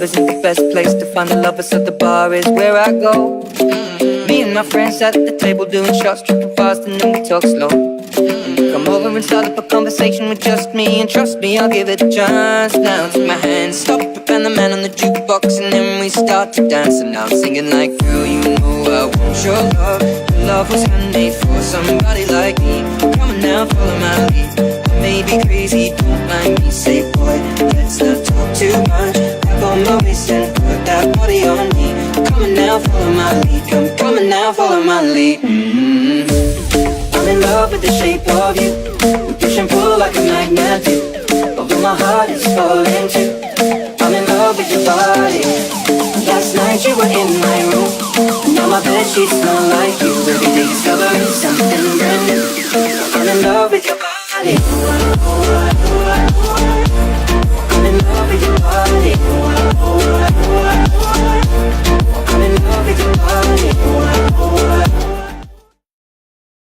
isn't the best place to find a lover, so the bar is where I go. Me and my friends at the table doing shots, tripping fast, and then we talk slow. Come over and start up a conversation with just me, and trust me, I'll give it a chance. Now take my hand, stop it, and the man on the jukebox, and then we start to dance. And now I'm singing like, girl, you know I want your love. Your love was handmade for somebody like me. Come on now, follow my lead. I may be crazy, don't mind me. Say, boy, let's not talk too much. Grab on my waist and put that body on me. Come on now, follow my lead. Come on now, follow my lead. I'm in love with the shape of you. We push and pull like a magnet do. Although my heart is falling too. I'm in love with your body. Last night you were in my room. Now my bedsheets smell like you. Every day discovering something brand new. I'm in love with your body.